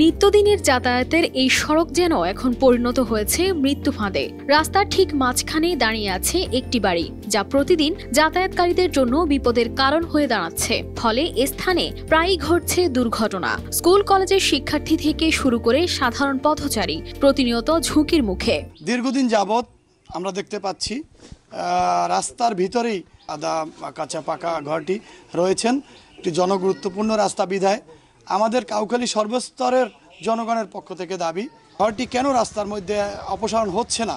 নিত্যদিনের যাতায়াতের এই সড়ক যেন এখন পরিণত হয়েছে মৃত্যু ফাঁদে। রাস্তার ঠিক মাঝখানেই দাঁড়িয়ে আছে একটি বাড়ি, যা প্রতিদিন যাতায়াতকারীদের জন্য বিপদের কারণ হয়ে দাঁড়াচ্ছে। ফলে এ স্থানে প্রায়ই ঘটছে দুর্ঘটনা। স্কুল কলেজের শিক্ষার্থী থেকে শুরু করে সাধারণ পথচারী প্রতিনিয়ত ঝুঁকির মুখে। দীর্ঘদিন যাবৎ আমরা দেখতে পাচ্ছি রাস্তার ভিতরেই আদা কাঁচা পাকা ঘরটি রয়েছেন। একটি জনগুরুত্বপূর্ণ রাস্তা বিধায় আমাদের কাউখালী সর্বস্তরের জনগণের পক্ষ থেকে দাবি, ঘরটি কেন রাস্তার মধ্যে অপসারণ হচ্ছে না,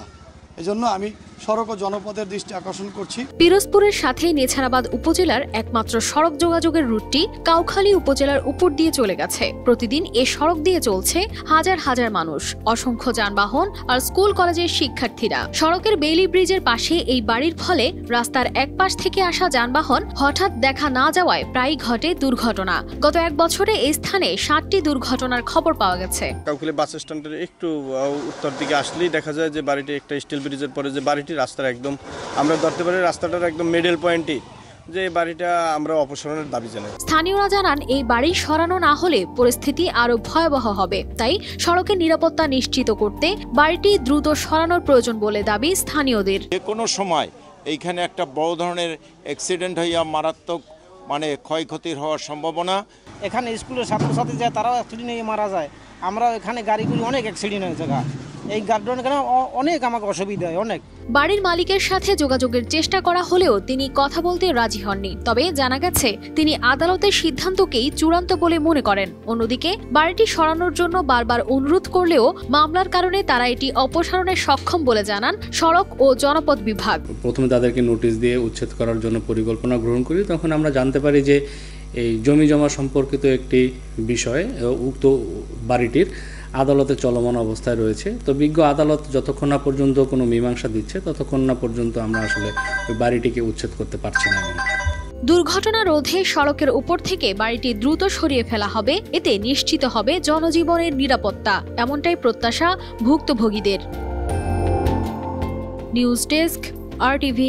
এজন্য আমি সড়ক ও জনপথের দৃষ্টি আকর্ষণ করছি। পিরোজপুরের সাথে নেছারাবাদ উপজেলার একমাত্র সড়ক যোগাযোগের রুটটি কাউখালী উপজেলার উপর দিয়ে চলে গেছে। প্রতিদিন এ সড়ক দিয়ে চলছে হাজার হাজার মানুষ, অসংখ্য যানবাহন আর স্কুল কলেজের শিক্ষার্থীরা। সড়কের বেইলি ব্রিজের পাশে এই বাড়ির ফলে রাস্তার এক পাশ থেকে আসা যানবাহন হঠাৎ দেখা না যাওয়ায় প্রায়ই ঘটে দুর্ঘটনা। গত এক বছরে এই স্থানে 7টি দুর্ঘটনার খবর পাওয়া গেছে। কাউখালী বাস স্ট্যান্ডের একটু উত্তর দিকে আসলেই দেখা যায় যে বাড়িটি একটা স্টিল ব্রিজের পরে যে বাড়িটি রাস্তার একদম আমরা ধরতে পারি রাস্তাটার একদম মিডল পয়েন্টই, যে এই বাড়িটা আমরা অপসারণের দাবি জানাই। স্থানীয়রা জানান, এই বাড়ি সরানো না হলে পরিস্থিতি আরো ভয়াবহ হবে। তাই সড়কের নিরাপত্তা নিশ্চিত করতে বাড়িটি দ্রুত সরানোর প্রয়োজন বলে দাবি স্থানীয়দের। যে কোনো সময় এইখানে একটা বড় ধরনের অ্যাক্সিডেন্ট হইয়া মারাত্মক ক্ষয়ক্ষতির হওয়ার সম্ভাবনা। এখানে স্কুলের ছাত্রছাত্রী যায়, তারাও অ্যাক্সিডেন্ট হয়ে মারা যায়। আমরা এখানে গাড়িগুলি অনেক অ্যাক্সিডেন্ট হয়ে জায়গা, এই গার্ডনের কারণে অনেক আমাকে অসুবিধা হয় অনেক। বাড়ির মালিকের সাথে যোগাযোগের চেষ্টা করা হলেও তিনি কথা বলতে রাজি হননি। তবে জানা গেছে তিনি আদালতের সিদ্ধান্তকেই চূড়ান্ত বলে মনে করেন। অন্যদিকে বাড়িটি সরানোর জন্য বারবার অনুরোধ করলেও মামলার কারণে তারা এটি অপসারণে সক্ষম বলে জানান সড়ক ও জনপথ বিভাগ। প্রথমে তাদেরকে নোটিশ দিয়ে উচ্ছেদ করার জন্য পরিকল্পনা গ্রহণ করি। তখন আমরা জানতে পারি যে এই জমি জমা সম্পর্কিত একটি বিষয় উক্ত বাড়িটির আদালতে চলমান অবস্থায় রয়েছে। তো বিজ্ঞ আদালত যতক্ষণ না পর্যন্ত কোনো মীমাংসা দিচ্ছে ততক্ষণ না পর্যন্ত আমরা আসলে ওই বাড়িটিকে উচ্ছেদ করতে পারছি না। দুর্ঘটনা রোধে সড়কের উপর থেকে বাড়িটি দ্রুত সরিয়ে ফেলা হবে, এতে নিশ্চিত হবে জনজীবনের নিরাপত্তা, এমনটাই প্রত্যাশা ভুক্তভোগীদের। News desk, RTV।